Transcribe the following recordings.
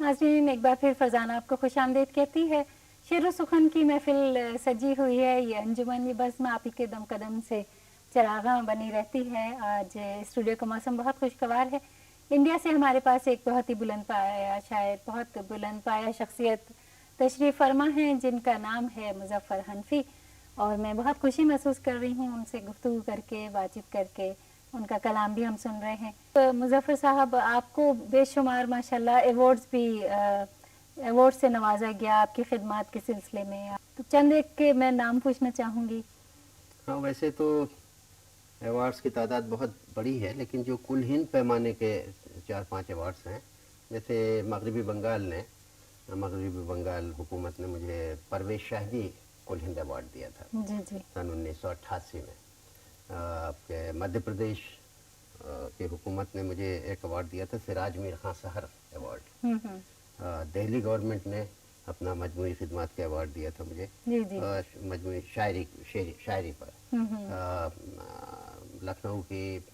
नाज़रीन, एक बार फिर फरजाना आपको खुशामदीद कहती है। शेर व सुखन की महफिल सजी हुई है। ये अंजुमन ये बज़्म आप ही के दम कदम से चरागां बनी रहती है। आज स्टूडियो का मौसम बहुत खुशगवार है। इंडिया से हमारे पास एक बहुत ही बुलंद पाया शायर, बहुत बुलंद पाया शख्सियत तशरीफ़ फरमा हैं, जिनका नाम है मुज़फ़्फ़र हनफी। और मैं बहुत खुशी महसूस कर रही हूँ उनसे गुफ्तगू करके, बातचीत करके। उनका कलाम भी हम सुन रहे हैं। तो मुज़फ़्फ़र साहब, आपको बेशुमार माशाल्लाह अवार्ड से नवाजा गया आपकी खिदमत के सिलसिले में। तो चंद एक के मैं नाम पूछना चाहूँगी। हाँ, वैसे तो अवार्ड्स की तादाद बहुत बड़ी है, लेकिन जो कुल हिंद पैमाने के 4-5 अवार्ड्स हैं, जैसे मगरबी बंगाल हुकूमत ने मुझे परवेज़ शाहजी कुल हिंद अवार्ड दिया था जी जी। सन 1988 में। आपके मध्य प्रदेश की हुकूमत ने मुझे एक अवार्ड दिया था, सिराज मीर खां सहर अवार्ड। दिल्ली गवर्नमेंट ने अपना मजमूई खिदमत के अवार्ड दिया था मुझे, मजमूई शायरी पर। लखनऊ की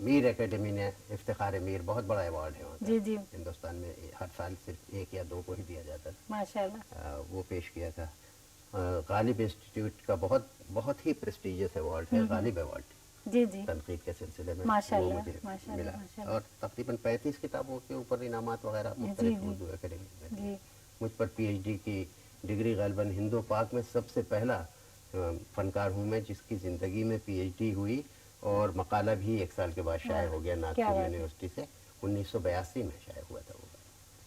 मीर एकेडमी ने इफ्तिखार मीर, बहुत बड़ा अवार्ड है वहाँ जी जी। हिंदुस्तान में हर साल सिर्फ 1 या 2 को ही दिया जाता था माशाल्लाह। वो पेश किया था। गालिब इंस्टीट्यूट का बहुत ही प्रेस्टिजियस अवार्ड है गालिब अवार्ड जी जी। तनकीद के सिलसिले में माशाल्लाह, वो मुझे माशाल्लाह, मिला। माशाल्लाह। और तकरीबन 35 किताबों के ऊपर इनामात वगैरह मुख्तलिफ उर्दू एकेडमी में। मुझ पर पीएचडी की डिग्री गालिबन हिंदो पाक में सबसे पहला फनकार हूँ मैं जिसकी ज़िंदगी में पीएचडी हुई, और मकाला भी 1 साल के बाद शाये हो गया नागपुर यूनिवर्सिटी से। 1982 में शाये हुआ था वो।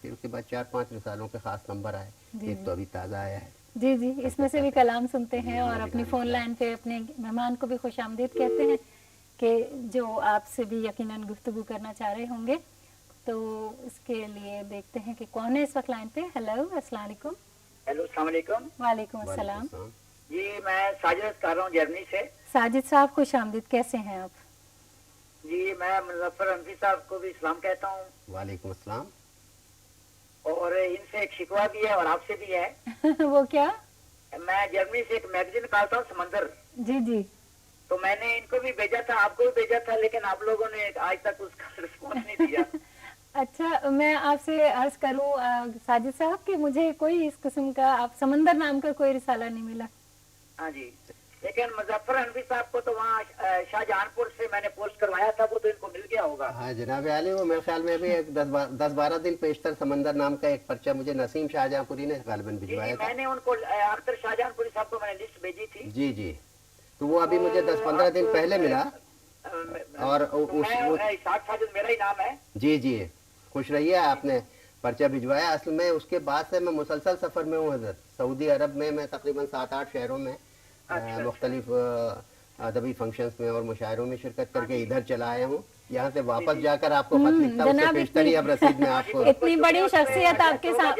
फिर उसके बाद 4-5 रिसालों के ख़ास नंबर आए, एक तो अभी ताज़ा आया है। जी जी, इसमें से भी कलाम सुनते हैं और अपनी फ़ोन लाइन पे अपने मेहमान को भी खुशामदीद कहते हैं कि जो आपसे भी यकीनन गुफ्तगू करना चाह रहे होंगे। तो इसके लिए देखते हैं कि कौन है इस वक्त लाइन पे। हेलो, अस्सलाम वालेकुम। हेलो, अस्सलाम वालेकुम। वालेकुम अस्सलाम। जी, मैं साजिद कर रहा हूँ जर्मनी से। साजिद साहब खुशामदीद, कैसे हैं आप? जी, मैं मुज़फ़्फ़र हनफी साहब को भी सलाम कहता हूँ। वालेकुम अस्सलाम। और इनसे एक शिकवा भी है और आपसे भी है। वो क्या? मैं जर्मनी से एक मैगजीन निकालता हूँ, समंदर। जी जी। तो मैंने इनको भी भेजा था, आपको भी भेजा था, लेकिन आप लोगों ने आज तक उसका रिस्पॉन्स नहीं दिया। अच्छा, मैं आपसे अर्ज करूँ साजिद साहब कि मुझे कोई इस किस्म का आप समंदर नाम का कोई रिसाला नहीं मिला। हाँ जी, लेकिन मुज़फ़्फ़र हनफी साहब को तो वहाँ शाहजहानपुर से मैंने पोस्ट करवाया था, वो तो इनको मिल गया होगा। हाँ जनाब आली, वो मेरे ख्याल में भी एक 10-12 दिन पेशतर समंदर नाम का एक पर्चा मुझे नसीम शाहजहांपुरी ने गालिबन भिजवाया था। मैंने उनको अख्तर शाहजहानपुरी साहब को मैंने लिस्ट भेजी थी। जी जी, तो वो अभी मुझे 10-15 दिन पहले मिला। और साजिद मेरा ही नाम है। जी जी, खुश रहिए, आपने पर्चा भिजवाया। असल में उसके बाद से मैं मुसलसल सफ़र में हूँ हज़रत। सऊदी अरब में मैं तकरीबन 7-8 शहरों में मुख्तलिफ अदबी फंक्शंस में और मुशायरों में शिरकत करके इधर चला आया हूँ। यहाँ से वापस जाकर आपको खत लिखता हूँ, उससे पेशतरी अब रसीद में आपको। इतनी बड़ी शख्सियत आपके साथ,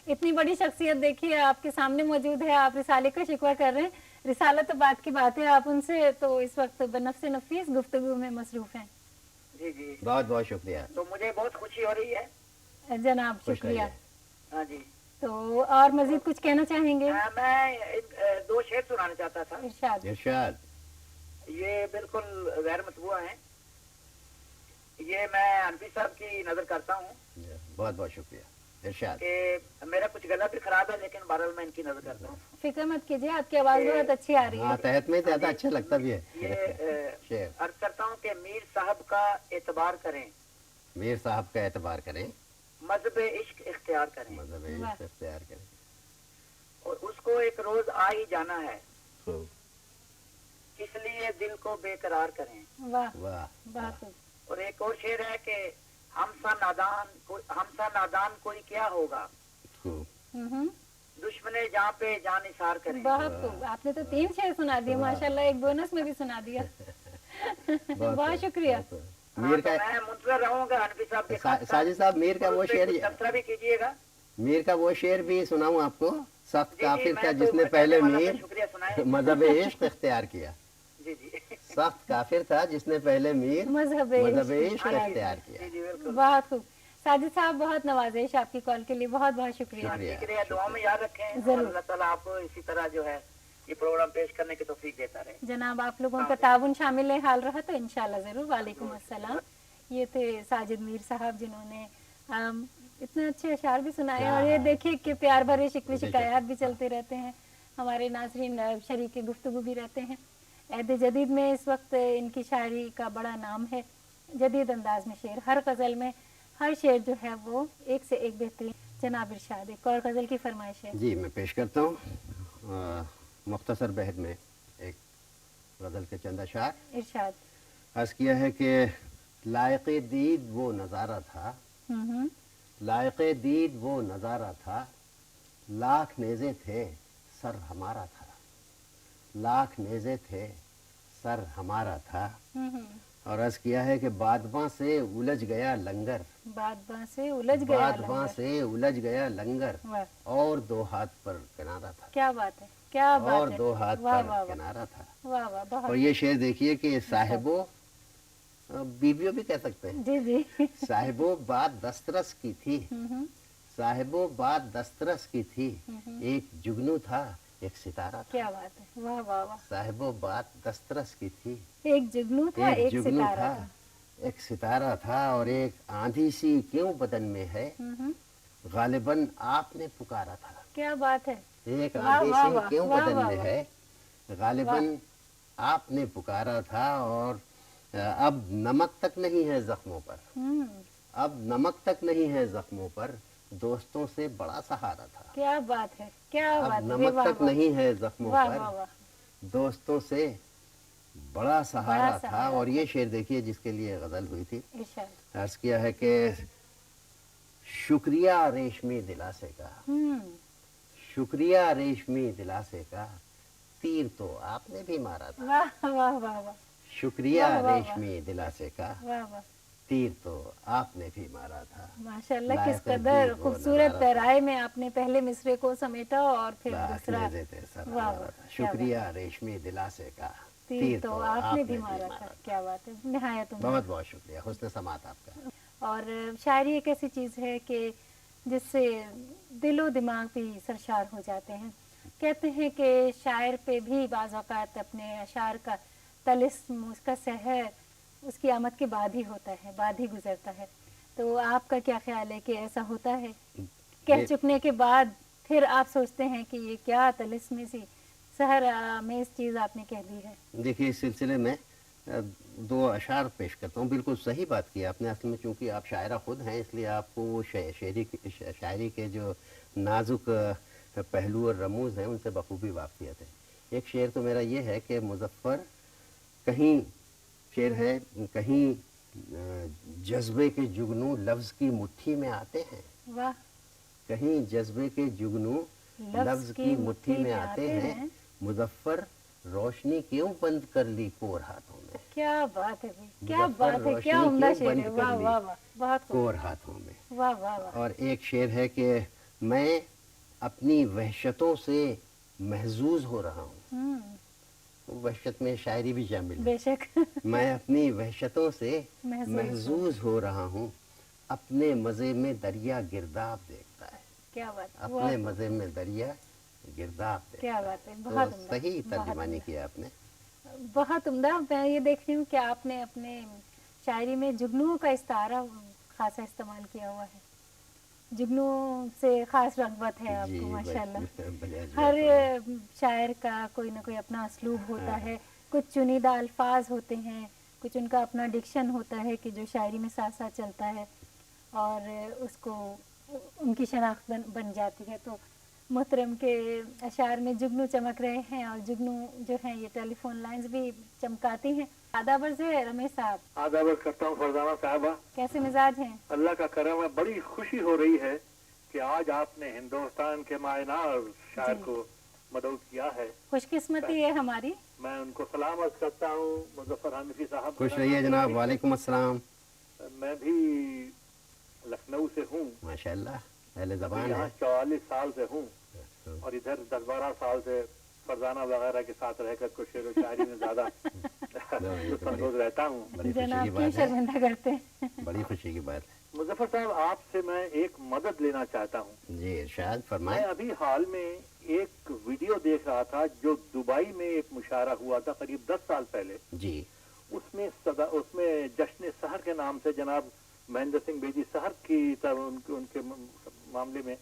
इतनी बड़ी शख्सियत देखिए आपके सामने मौजूद है, आप रिसाले का शिकवा कर रहे हैं। रिसाला तो बात की बात है, आप उनसे तो इस वक्त बनफ्से नफीस गुफ्तगू में मसरूफ हैं। जी जी, बहुत बहुत शुक्रिया। तो मुझे बहुत खुशी हो रही है जनाब, शुक्रिया। हाँ जी, तो और मजीद कुछ कहना चाहेंगे? मैं 2 शेर सुनाना चाहता था। इरशाद। इरशाद। ये बिल्कुल गैर मतबूआ है। ये मैं हनफी साहब की नजर करता हूँ। बहुत बहुत शुक्रिया। इरशाद। मेरा कुछ गला भी खराब है, लेकिन बहरहाल मैं इनकी नजर करता हूँ। फिक्र मत कीजिए, आपकी आवाज बहुत अच्छी आ रही है। तहत में ज्यादा अच्छा लगता भी है। ये अर्ज करता हूँ कि मीर साहब का एतबार करें, मीर साहब का एतबार करें, मजहब इश्क इख्तियार करें, मजहब इश्क इख्तियार करें, और उसको एक रोज आ ही जाना है, इसलिए दिल को बेकरार करें। वाह वाह वाह। और एक और शेर है कि हमसा नादान कोई क्या होगा, दुश्मने जहाँ पे जान निसार करें। बहुत, आपने तो 3 शेर सुना दिए माशाल्लाह, एक बोनस में भी सुना दिया। बहुत शुक्रिया। मीर का मैं मुंतज़िर रहूंगा हनफी साहब के साथ। साजिद साहब, मीर का वो शेर भी कीजिएगा। मीर का वो शेर भी सुनाऊं आपको। सख्त काफिर था जिसने पहले मीर मजहब इश्क इख्तियार किया। जी जी, सख्त काफिर था जिसने पहले मीर मजहब इश्क इख्तियार किया। बहुत खूब। साजिद साहब, बहुत नवाजिश आपकी कॉल के लिए, बहुत बहुत शुक्रिया। दुआ में याद रखें, जरूर। अल्लाह ताला आपको इसी तरह जो है ये प्रोग्राम पेश करने की तौफीक देता रहे। जनाब, आप लोगों का ताउन शामिल हाल रहा तो इंशाल्लाह जरूर। वालेकुम अस्सलाम। ये थे साजिद मीर साहब, जिन्होंने اتنے اچھے اشعار بھی سنائے اور یہ دیکھیے کہ پیار بھرے شکوے شکایات بھی چلتے رہتے ہیں، ہمارے ناظرین شریک گفتگو بھی رہتے ہیں۔ عہد جدید میں اس وقت ان کی شاعری کا بڑا نام ہے، جدید انداز میں شعر، ہر غزل میں ہر شعر جو ہے وہ ایک سے ایک بہترین۔ جناب ارشاد ایک اور غزل کی فرمائش ہے۔ جی میں پیش کرتا ہوں مختصر بحث میں ایک غزل کے چند اشعار۔ ارشاد۔ عرض کیا ہے کہ لائق دید وہ نظارہ تھا، لائق دید وہ نظارہ تھا، لاکھ نیزے تھے سر ہمارا تھا، لاکھ نیزے تھے سر ہمارا تھا۔ اور عرض کیا ہے کہ بادباں سے الجھ گیا لنگر، بادباں سے الجھ گیا بادباں سے الجھ گیا لنگر، اور دو ہاتھ پر کنارہ تھا، کیا بات ہے، کیا بات ہے، اور دو ہاتھ پر کنارہ تھا۔ واہ واہ بہت۔ اور یہ شعر دیکھیے کہ صاحبو بیویوں بھی کہہ سکتے ہیں، جی جی صاحبو بات دسترس کی تھی، صاحبو بات دسترس کی تھی، ایک جگنو تھا ایک ستارہ تھا، کیا بات ہے، واہ واہ واہ۔ صاحبو بات دسترس کی تھی، ایک جگنو تھا ایک جگنو ستارہ تھا ایک ستارہ تھا، اور ایک آندھی سی کیوں بدن میں ہے، غالباً آپ نے پکارا تھا، کیا بات ہے، ایک واہ آندھی واہ سی واہ، کیوں واہ بدن واہ میں واہ۔ ہے، غالباً آپ نے پکارا تھا، اور اب نمک تک نہیں ہے زخموں پر، اب نمک تک نہیں ہے زخموں پر، دوستوں سے بڑا سہارا تھا، کیا بات ہے، کیا اب بات ہے، نمک واہ تک واہ، نہیں ہے زخموں واہ پر، واہ واہ۔ دوستوں سے بڑا سہارا تھا۔ سہارا اور یہ شعر دیکھیے جس کے لیے غزل ہوئی تھی، ارشاد۔ عرض کیا ہے کہ شکریہ ریشمی دلاسے کا، شکریہ ریشمی دلاسے کا، تیر تو آپ نے بھی مارا تھا، واہ واہ واہ واہ، شکریہ واہ واہ واہ۔ ریشمی دلاسے کا، واہ واہ، تیر تو آپ نے بھی مارا تھا، ماشاءاللہ کس لائق قدر دید وہ خوبصورت نظارہ تھا، رائے میں آپ نے پہلے مصرے کو سمیٹا اور پھر لاکھ دوسرا۔ نیزے تھے سر واہ ہمارا واہ، تھا، کیا بات، شکریہ ریشمی دلاسے کا، تیر تو آپ نے بھی مارا تھا، کیا بات ہے، نہایت عمدہ۔ بہت بہت شکریہ، حسن سماعت آپ کا۔ اور شاعری ایک ایسی چیز ہے کہ جس سے دل و دماغ بھی سرشار ہو جاتے ہیں۔ کہتے ہیں کہ شاعر پہ بھی بعض اوقات اپنے اشعار کا طلسم، اس کا سحر اس کی آمد کے بعد ہی ہوتا ہے، بعد ہی گزرتا ہے۔ تو آپ کا کیا خیال ہے کہ ایسا ہوتا ہے؟ کہہ چکنے کے بعد پھر آپ سوچتے ہیں کہ یہ کیا طلسم سی سحر آمیز چیز آپ نے کہہ دی ہے؟ دیکھیے اس سلسلے میں دو اشعار پیش کرتا ہوں۔ بالکل صحیح بات کی آپ نے، اصل میں چونکہ آپ شاعرہ خود ہیں اس لیے آپ کو وہ شاعری کے جو نازک پہلو اور رموز ہیں ان سے بخوبی واقفیت ہے۔ ایک شعر تو میرا یہ ہے کہ مظفر، کہیں شعر ہے، کہیں جذبے کے جگنو لفظ کی مٹھی میں آتے ہیں، واہ، کہیں جذبے کے جگنو لفظ کی مٹھی میں آتے ہیں، مظفر روشنی کیوں بند کر لی کور ہاتھوں میں، کیا بات ہے بھائی، کیا مظفر بات ہے، کیا روشنی عمدہ کیوں شعر بند ہے، کر واہ لی واہ واہ، بہت خوب، کور ہاتھوں میں۔ واہ واہ واہ۔ اور ایک شعر ہے کہ میں اپنی وحشتوں سے محظوظ ہو رہا ہوں، وحشت میں شاعری بھی شامل ہے، بے شک، میں اپنی وحشتوں سے محظوظ ہو رہا ہوں، اپنے مزے میں دریا گرداب دیکھتا ہے، کیا بات ہے، اپنے مزے میں دریا گرداب دیکھتا کیا بات ہے، ہے۔ بہت تو عمدہ، صحیح ترجمانی کیا آپ نے۔ بہت عمدہ۔ میں یہ دیکھ رہی ہوں کہ آپ نے اپنے شاعری میں جگنو کا استعارہ خاصا استعمال کیا ہوا ہے، جگنو سے خاص رغبت ہے آپ کو، ماشاءاللہ۔ ہر شاعر کا کوئی نہ کوئی اپنا اسلوب ہوتا ہے، کچھ چنیدہ الفاظ ہوتے ہیں، کچھ ان کا اپنا ڈکشن ہوتا ہے کہ جو شاعری میں ساتھ ساتھ چلتا ہے اور اس کو ان کی شناخت بن جاتی ہے۔ تو محترم کے اشعار میں جگنو چمک رہے ہیں، اور جگنو جو ہیں یہ ٹیلی فون لائنز بھی چمکاتی ہیں۔ آداب عرض ہے رمیش صاحب۔ آداب عرض کرتا ہوں فرزانہ صاحبہ، کیسے مزاج ہیں؟ اللہ کا کرم ہے، بڑی خوشی ہو رہی ہے کہ آج آپ نے ہندوستان کے مائنار شاعر کو مدعو کیا ہے، خوش قسمتی ہے ہماری۔ میں ان کو سلام عرض کرتا ہوں۔ مظفر حنفی صاحب، خوش رہیے جناب، وعلیکم السلام۔ میں بھی لکھنؤ سے ہوں، ماشاءاللہ اہل زبان یہاں ہے۔ 44 سال سے ہوں، اور ادھر 10-12 سال سے فرزانہ وغیرہ کے ساتھ رہ کر کو شعر و شاعری میں زیادہ لطف اندوز رہتا ہوں۔ بڑی خوشی جناب کی کی بات ہے، شرمندہ کرتے ہیں۔ بڑی خوشی کی بات ہے۔ مظفر صاحب، آپ سے میں ایک مدد لینا چاہتا ہوں۔ جی ارشاد میں فرمائیں۔ ابھی حال میں ایک ویڈیو دیکھ رہا تھا جو دبئی میں ایک مشاعرہ ہوا تھا قریب 10 سال پہلے۔ جی اس میں جشن سحر کے نام سے جناب महेंद्र सिंह बेदी सहर की उनके मामले में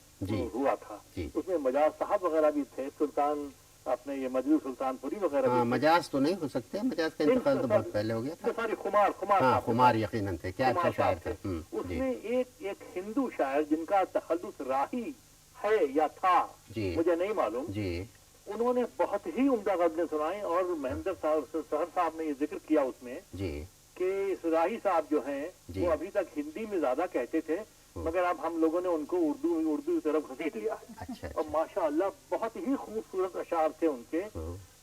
हुआ था, उसमें मजाज साहब वगैरह भी थे, सुल्तान अपने ये मजलू सुल्तानपुरी वगैरह। हाँ, मजाज तो नहीं हो सकते, मजाज का इंतकाल तो बहुत पहले हो गया था। सारे खुमार हाँ, खुमार यकीनन थे, क्या अच्छा शायर थे। उसमें एक हिंदू शायर जिनका तखल्लुस राही है या था, मुझे नहीं मालूम जी, उन्होंने बहुत ही उम्दा गज़लें सुनाई और महेंद्र सहर साहब ने ये जिक्र किया उसमें जी कि राही साहब जो हैं वो अभी तक हिंदी में ज्यादा कहते थे, मगर अब हम लोगों ने उनको उर्दू की तरफ घसीट लिया। अच्छा। और माशाअल्लाह बहुत ही खूबसूरत अशार थे उनके,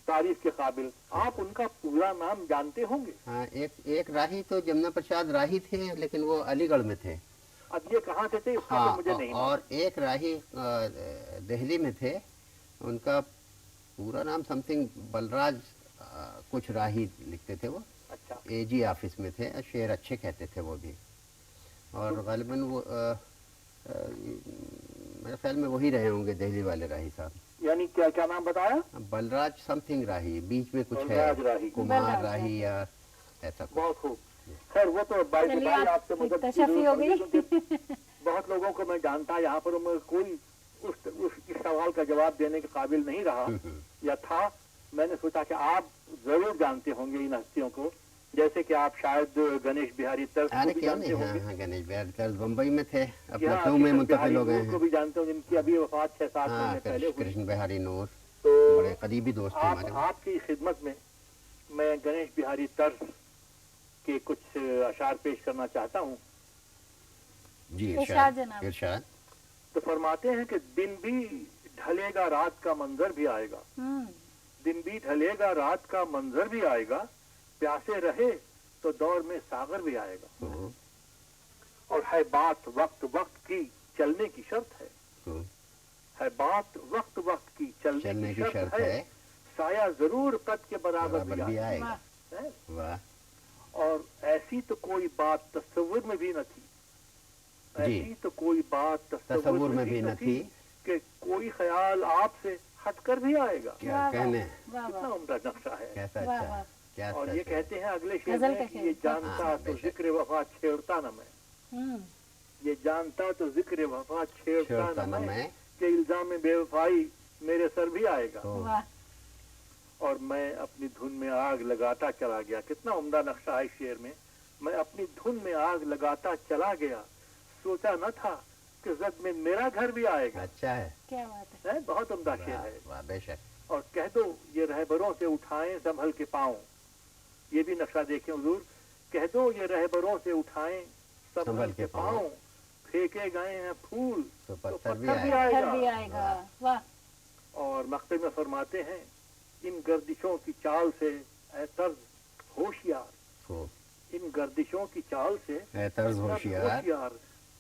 तारीफ के काबिल। आप उनका पूरा नाम जानते होंगे? हाँ, एक राही तो जमुना प्रसाद राही थे, लेकिन वो अलीगढ़ में थे। अब ये कहाँ से थे उसका तो मुझे नहीं। और एक राही दिल्ली में थे, उनका पूरा नाम समथिंग बलराज कुछ राही लिखते थे वो। अच्छा। एजी ऑफिस में थे, शेर अच्छे कहते थे वो भी, और गालिबन वो मेरे ख्याल में वही रहे होंगे दिल्ली वाले राही साहब। यानी क्या क्या नाम बताया? बलराज समथिंग राही, बीच में कुछ है, कुमार राही या ऐसा कुछ। बहुत खूब। खैर वो तो आपसे मदद हो गई। बहुत लोगों को मैं जानता, यहाँ पर कोई उस सवाल का जवाब देने के काबिल नहीं रहा या था। मैंने सोचा कि आप जरूर जानते होंगे इन हस्तियों को, जैसे कि आप शायद गणेश बिहारी तर्ज को भी जानते होंगे। हाँ, गणेश बिहारी तर्ज बम्बई में थे, अपने लखनऊ में मुंतकिल हो गए हैं। उनको भी जानते हो, जिनकी अभी वफात 6-7 महीने पहले। कृष्ण बिहारी नूर तो बड़े करीबी दोस्त थे हमारे। आपकी खिदमत में मैं गणेश बिहारी तर्ज के कुछ अशार पेश करना चाहता हूँ। जी इरशाद। तो फरमाते हैं कि दिन भी ढलेगा रात का मंजर भी आएगा, दिन भी ढलेगा रात का मंजर भी आएगा, प्यासे रहे तो दौर में सागर भी आएगा। और है बात वक्त वक्त की चलने की शर्त है बात वक्त वक्त की चलने की शर्त है, साया जरूर कद के बराबर भी आएगा। और ऐसी तो कोई बात तस्वुर में भी न थी, ऐसी तो कोई बात तस्वुर में भी न थी कि कोई ख्याल आपसे हटकर भी आएगा। क्या कहने, कितना उम्दा नक्शा है। कैसा अच्छा है। और ये कहते हैं अगले शेर में कि ये जानता तो जिक्र वफा छेड़ता न मैं, ये जानता तो जिक्र वफा छेड़ता न मैं, कि इल्जाम बेवफाई मेरे सर भी आएगा। और मैं अपनी धुन में आग लगाता चला गया। कितना उम्दा नक्शा है शेर में। मैं अपनी धुन में आग लगाता चला गया, सोचा न था कि जद में मेरा घर भी आएगा। अच्छा है, क्या बात है। बहुत उम्दा शेर है। वाह, बेशक। और कह दो ये रहबरों से उठाएं संभल के पाँव, ये भी नक्शा देखें हुजूर। कह दो ये रहबरों से उठाएं संभल के पाँव, फेंके गए हैं फूल तो पत्थर भी आएगा। वाह। और मक्ते में फरमाते हैं, इन गर्दिशों की चाल से ऐ तर्ज होशियार, इन गर्दिशों की चाल से ऐ तर्ज होशियार,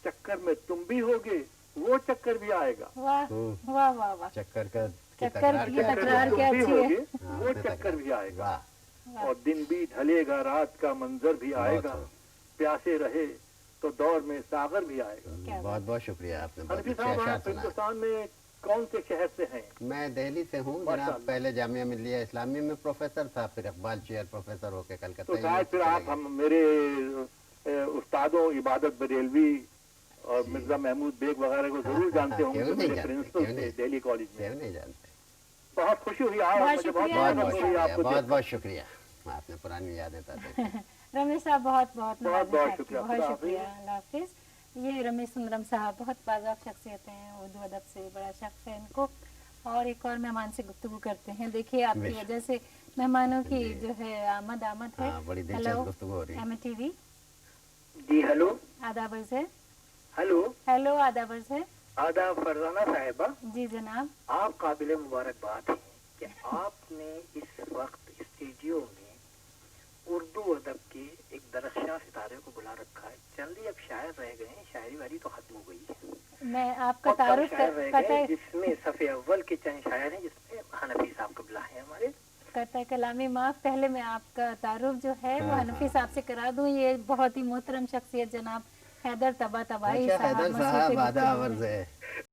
चक्कर में तुम भी होगे वो चक्कर भी आएगा। वाह वाह वाह वाह। चक्कर की तकरार क्या अच्छी है, वो चक्कर भी आएगा। और दिन भी ढलेगा रात का मंजर भी आएगा, प्यासे रहे तो दौर में सागर भी आएगा। बहुत बहुत शुक्रिया, आपने बहुत अच्छा सुना। हिंदुस्तान में कौन से शहर से हैं? मैं दिल्ली से हूँ जनाब। पहले जामिया मिलिया इस्लामी में प्रोफेसर था, फिर इकबाल चेयर प्रोफेसर होके कलकत्ता। तो शायद फिर आप हम मेरे उस्तादों इबादत बरेलवी और मिर्जा महमूद बेग वगैरह को जरूर जानते होंगे, मेरे प्रिंसिपल थे दिल्ली कॉलेज में। नहीं जानते। बहुत खुशी हुई, बहुत बहुत शुक्रिया, आपने पुरानी यादें ताज़ा की। रमेश साहब बहुत बहुत शुक्रिया। अल्लाह हाफिज। ये रमेश सुंदरम साहब बहुत बाज़ाब शख्सियत हैं, उर्दू अदब से बड़ा शख्स है इनको। और एक और मेहमान से गुफ्तगू करते हैं। देखिए आपकी वजह से मेहमानों की जो है आमद है। हेलो MTV जी, हेलो आदाब अर्ज़ है। हेलो आदाब अर्ज़ है। आदाब फरजाना साहिबा। जी जनाब। आप काबिल मुबारकबाद हैं कि आपने इस वक्त स्टूडियो में उर्दू अदब के एक दरख्शां सितारे को बुला रखा है। चंद अब शायर रह गए हैं, शायरी वाली तो खत्म हो गई है। मैं आपका तारुफ जिसमें सफ़े अव्वल के चंद शायर हैं, जिसमें हनफी साहब कबला है हमारे। करता है कलामी माफ। पहले मैं आपका तारुफ जो है वो हनफी साहब से करा दूं। ये बहुत ही मोहतरम शख्सियत जनाब हैदर तबाही साहब।